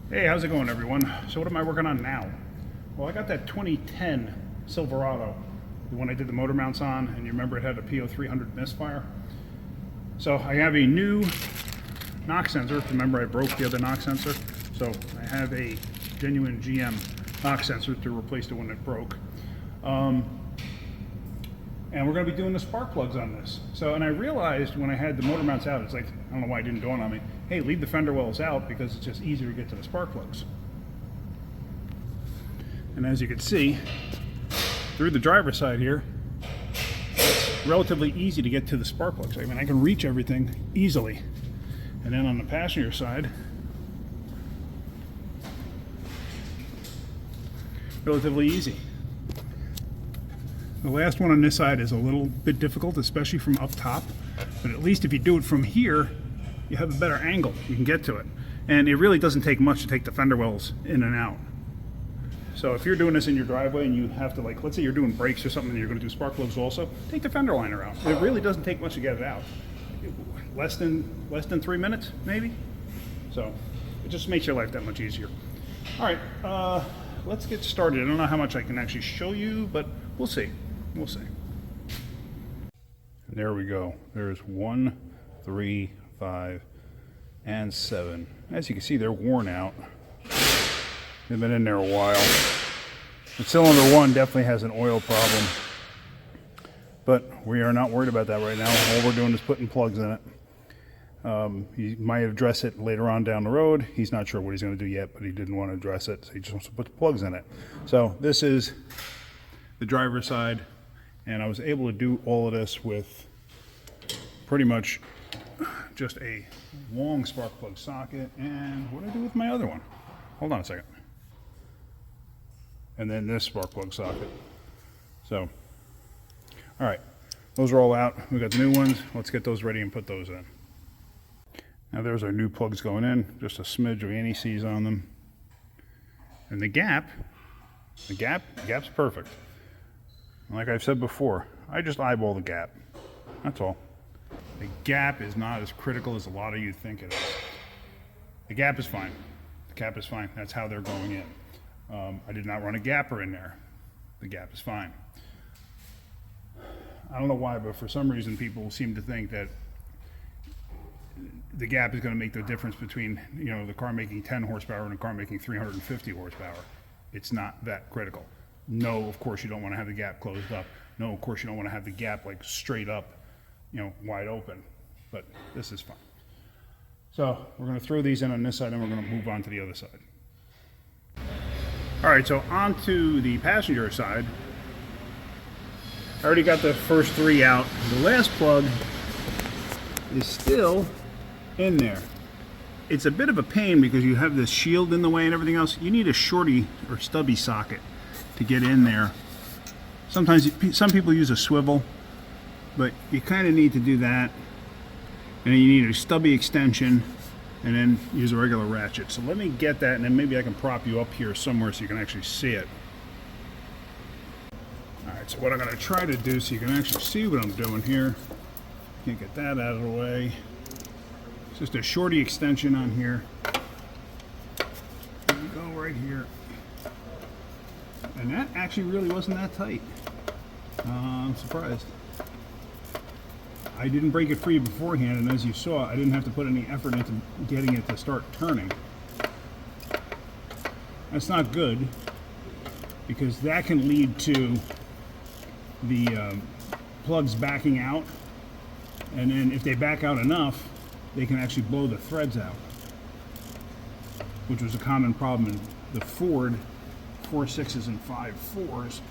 Hey, how's it going, everyone? So what am I working on now? Well, I got that 2010 Silverado, the one I did the motor mounts on, and you remember it had a PO300 Misfire. So I have a new knock sensor. Remember I broke the other knock sensor? So I have a genuine GM knock sensor to replace the one that broke. And we're going to be doing the spark plugs on this. So, and I realized when I had the motor mounts out, it's like, I don't know why it didn't dawn on me, hey, leave the fender wells out because it's just easier to get to the spark plugs. And as you can see, through the driver's side here, it's relatively easy to get to the spark plugs. I mean, I can reach everything easily. And then on the passenger side, relatively easy. The last one on this side is a little bit difficult, especially from up top, but at least if you do it from here, you have a better angle. You can get to it. And it really doesn't take much to take the fender wells in and out. So if you're doing this in your driveway and you have to, like, let's say you're doing brakes or something and you're going to do spark plugs also, take the fender liner out. It really doesn't take much to get it out. Less than 3 minutes, maybe. So it just makes your life that much easier. All right, let's get started. I don't know how much I can actually show you, but we'll see. We'll see. There we go. There's 1, 3, 5, and 7. As you can see, they're worn out. They've been in there a while. The cylinder 1 definitely has an oil problem, but we are not worried about that right now. All we're doing is putting plugs in it. He might address it later on down the road. He's not sure what he's going to do yet, but he didn't want to address it, so he just wants to put the plugs in it. So this is the driver's side, and I was able to do all of this with pretty much just a long spark plug socket. And what do I do with my other one? Hold on a second. And then this spark plug socket. So, all right, those are all out. We got the new ones. Let's get those ready and put those in. Now there's our new plugs going in, just a smidge of anti-seize on them. And the gap's perfect. Like I've said before, I just eyeball the gap. That's all. The gap is not as critical as a lot of you think it is. The gap is fine. The gap is fine. That's how they're going in. I did not run a gapper in there. The gap is fine. I don't know why, but for some reason people seem to think that the gap is going to make the difference between, you know, the car making 10 horsepower and a car making 350 horsepower. It's not that critical. No, of course you don't want to have the gap closed up. No, of course you don't want to have the gap like straight up, you know, wide open. But this is fine. So we're going to throw these in on this side and we're going to move on to the other side. All right, so onto the passenger side. I already got the first 3 out. The last plug is still in there. It's a bit of a pain because you have this shield in the way and everything else. You need a shorty or stubby socket to get in there. Sometimes some people use a swivel, but you kind of need to do that. And then you need a stubby extension and then use a regular ratchet. So let me get that, and then maybe I can prop you up here somewhere so you can actually see it. All right, so what I'm going to try to do so you can actually see what I'm doing here. Can't get that out of the way. It's just a shorty extension on here. There we go, right here. And that actually really wasn't that tight. I'm surprised. I didn't break it free beforehand, and as you saw, I didn't have to put any effort into getting it to start turning. That's not good, because that can lead to the plugs backing out, and then if they back out enough, they can actually blow the threads out, which was a common problem in the Ford 4.6s and 5.4s.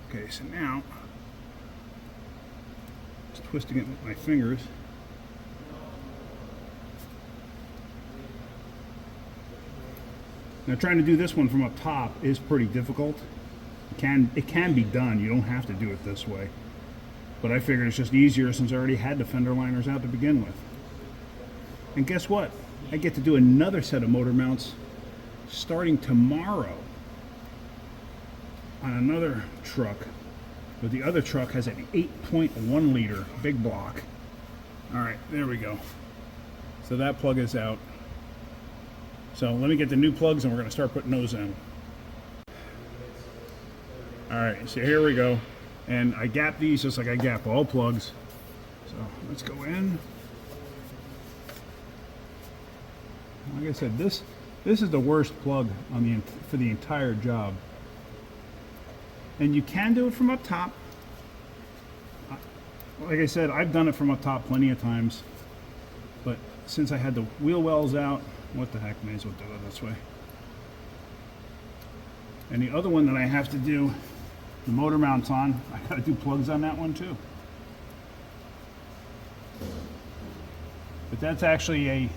Okay, so now, just twisting it with my fingers. Now trying to do this one from up top is pretty difficult. It can be done, you don't have to do it this way. But I figured it's just easier since I already had the fender liners out to begin with. And guess what? I get to do another set of motor mounts starting tomorrow on another truck, but the other truck has an 8.1 liter big block. All right, there we go. So that plug is out. So let me get the new plugs and we're going to start putting those in. Alright, so here we go. And I gap these just like I gap all plugs. So let's go in. Like I said, this is the worst plug on for the entire job. And you can do it from up top. Like I said, I've done it from up top plenty of times. But since I had the wheel wells out, what the heck, may as well do it this way. And the other one that I have to do, the motor mounts on, I gotta do plugs on that one too. But that's actually a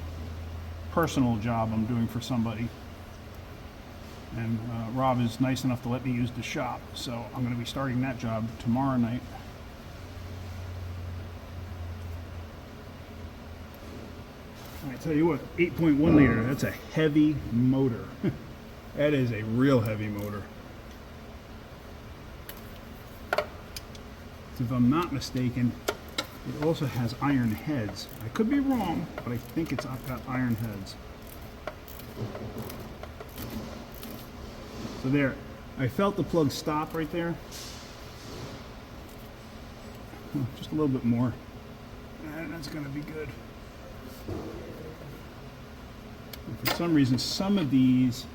personal job I'm doing for somebody. And Rob is nice enough to let me use the shop, so I'm gonna be starting that job tomorrow night. I tell you what, 8.1 liter, that's a heavy motor. That is a real heavy motor. If I'm not mistaken, it also has iron heads. I could be wrong, but I think it's got iron heads. So there, I felt the plug stop right there. Just a little bit more. And that's gonna be good. And for some reason, some of these,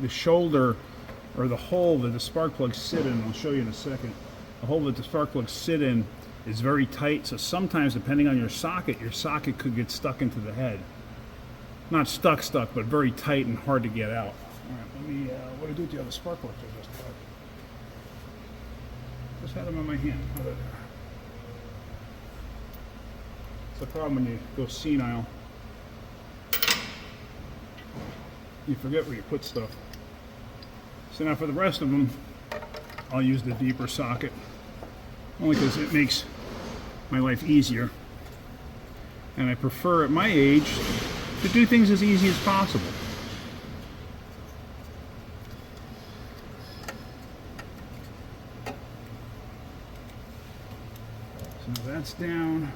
the shoulder or the hole that the spark plugs sit in, I'll show you in a second. The hole that the spark plugs sit in is very tight, so sometimes depending on your socket could get stuck into the head. Not stuck, but very tight and hard to get out. All right, let me, what do I do with the other spark plugs I just had? Just had them in my hand. Oh, there they are. It's the problem when you go senile. You forget where you put stuff. So now for the rest of them, I'll use the deeper socket. Only because it makes my life easier. And I prefer at my age to do things as easy as possible. So that's down.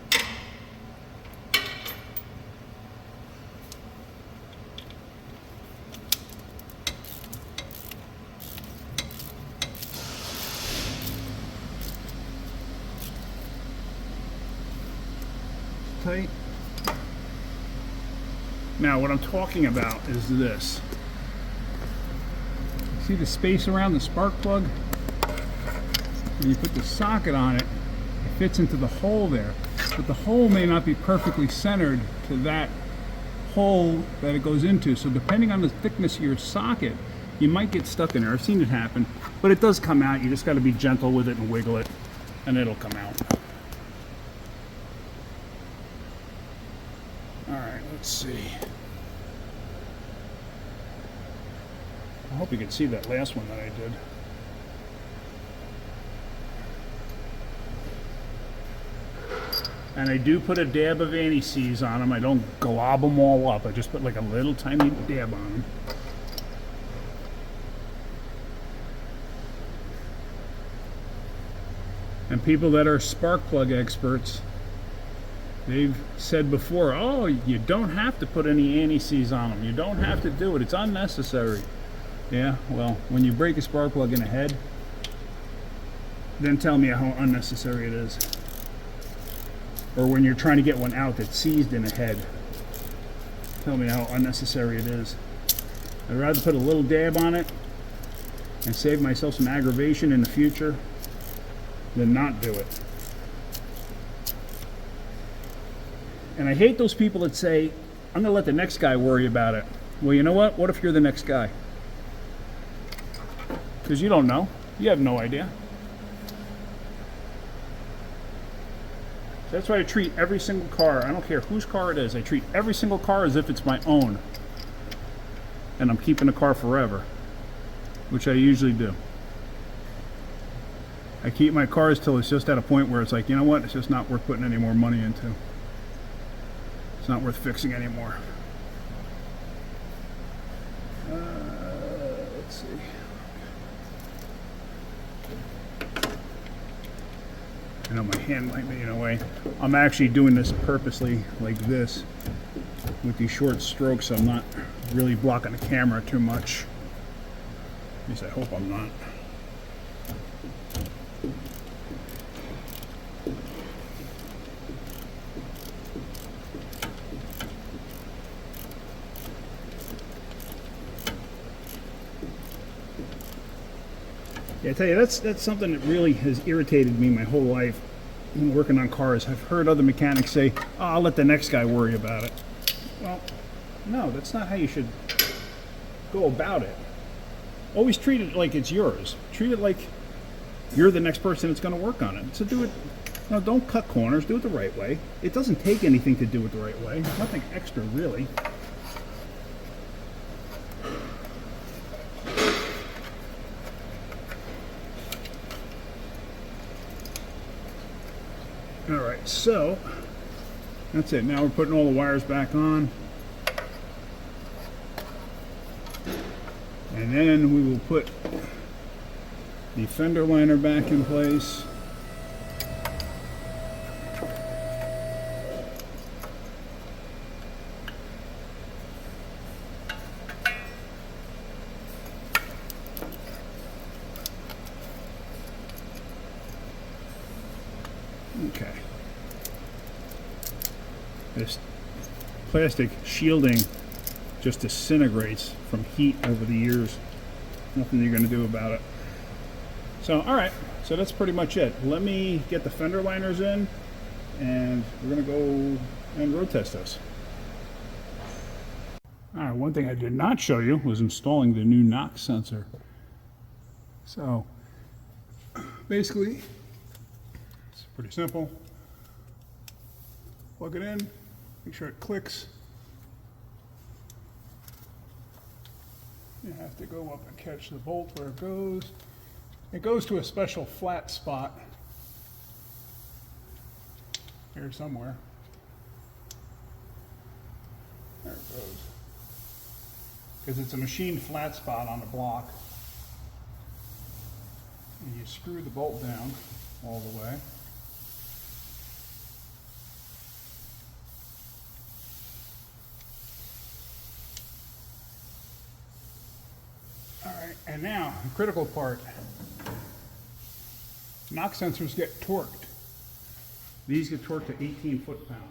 Tight. Now what I'm talking about is this. See the space around the spark plug? When you put the socket on it, it fits into the hole there. But the hole may not be perfectly centered to that hole that it goes into. So depending on the thickness of your socket, you might get stuck in there. I've seen it happen, but it does come out. You just got to be gentle with it and wiggle it, and it'll come out. Let's see. I hope you can see that last one that I did. And I do put a dab of anti-seize on them. I don't glob them all up. I just put like a little tiny dab on them. And people that are spark plug experts, they've said before, oh, you don't have to put any anti-seize on them. You don't have to do it. It's unnecessary. Yeah, well, when you break a spark plug in a head, then tell me how unnecessary it is. Or when you're trying to get one out that's seized in a head, tell me how unnecessary it is. I'd rather put a little dab on it and save myself some aggravation in the future than not do it. And I hate those people that say, I'm going to let the next guy worry about it. Well, you know what? What if you're the next guy? Because you don't know. You have no idea. That's why I treat every single car, I don't care whose car it is, I treat every single car as if it's my own. And I'm keeping the car forever, which I usually do. I keep my cars till it's just at a point where it's like, you know what? It's just not worth putting any more money into. It's not worth fixing anymore. Let's see. I know my hand might be in a way. I'm actually doing this purposely like this with these short strokes, I'm not really blocking the camera too much. At least I hope I'm not. Yeah, I tell you, that's something that really has irritated me my whole life when working on cars. I've heard other mechanics say, "Oh, I'll let the next guy worry about it." Well, no, that's not how you should go about it. Always treat it like it's yours. Treat it like you're the next person that's going to work on it. So do it. No, don't cut corners. Do it the right way. It doesn't take anything to do it the right way. Nothing extra, really. All right, so that's it. Now we're putting all the wires back on. And then we will put the fender liner back in place. Okay. This plastic shielding just disintegrates from heat over the years. Nothing you're going to do about it. So, all right. So that's pretty much it. Let me get the fender liners in, and we're going to go and road test this. All right. One thing I did not show you was installing the new knock sensor. So, basically, it's pretty simple. Plug it in, make sure it clicks. You have to go up and catch the bolt where it goes. It goes to a special flat spot here somewhere. There it goes. Because it's a machined flat spot on the block. And you screw the bolt down all the way. Alright, and now, the critical part. Knock sensors get torqued. These get torqued to 18 foot-pounds.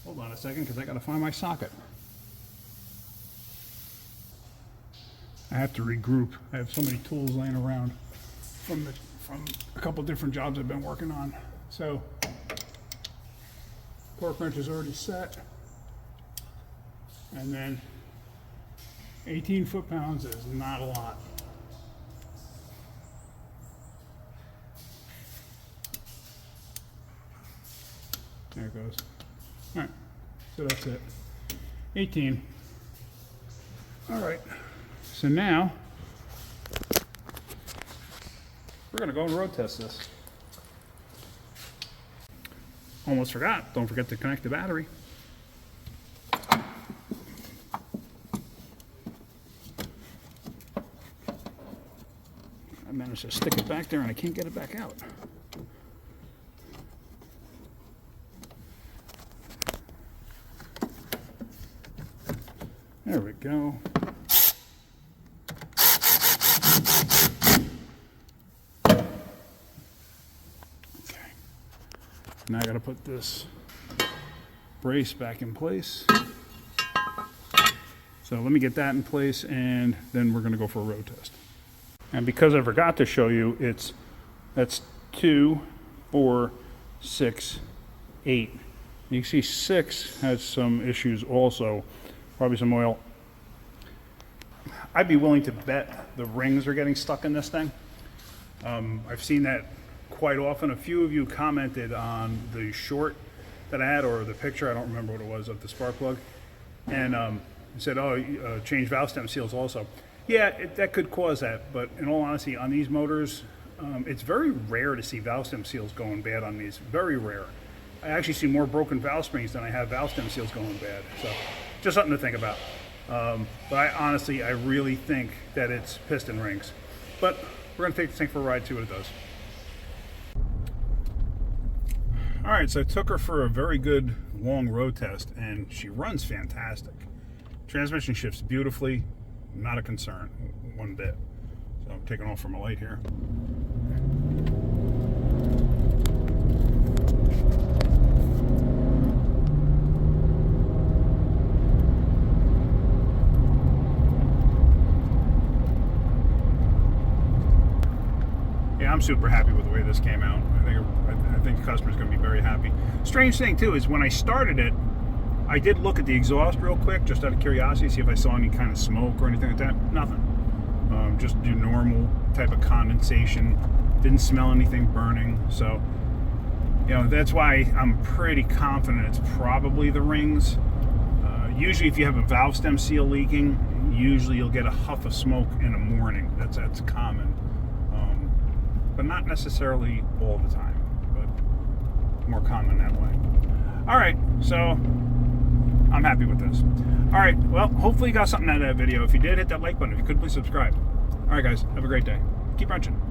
Hold on a second, because I got to find my socket. I have to regroup. I have so many tools laying around from a couple different jobs I've been working on. So, torque wrench is already set. And then 18 foot-pounds is not a lot. There it goes. All right, so that's it. 18. All right, so now we're gonna go and road test this. Almost forgot, don't forget to connect the battery. I managed to stick it back there and I can't get it back out. There we go. Okay. Now I got to put this brace back in place. So let me get that in place and then we're going to go for a road test. And because I forgot to show you, that's 2, 4, 6, 8. You can see 6 has some issues also, probably some oil. I'd be willing to bet the rings are getting stuck in this thing. I've seen that quite often. A few of you commented on the short that I had, or the picture, I don't remember what it was, of the spark plug, and said, oh, change valve stem seals also. Yeah, that could cause that, but in all honesty, on these motors, it's very rare to see valve stem seals going bad on these. Very rare. I actually see more broken valve springs than I have valve stem seals going bad. So, just something to think about. But I really think that it's piston rings. But we're going to take this thing for a ride, see what it does. All right, so I took her for a very good long road test, and she runs fantastic. Transmission shifts beautifully, not a concern one bit. So I'm taking off from a light here. Yeah, I'm super happy with the way this came out. I think the customer's going to be very happy. Strange thing too is when I started it, I did look at the exhaust real quick, just out of curiosity, see if I saw any kind of smoke or anything like that. Nothing. Just do normal type of condensation. Didn't smell anything burning. So, you know, that's why I'm pretty confident it's probably the rings. Usually, if you have a valve stem seal leaking, usually you'll get a huff of smoke in the morning. That's common. But not necessarily all the time, but more common that way. All right, so I'm happy with this. All right, well, hopefully you got something out of that video. If you did, hit that like button. If you could, please subscribe. All right, guys, have a great day. Keep wrenching.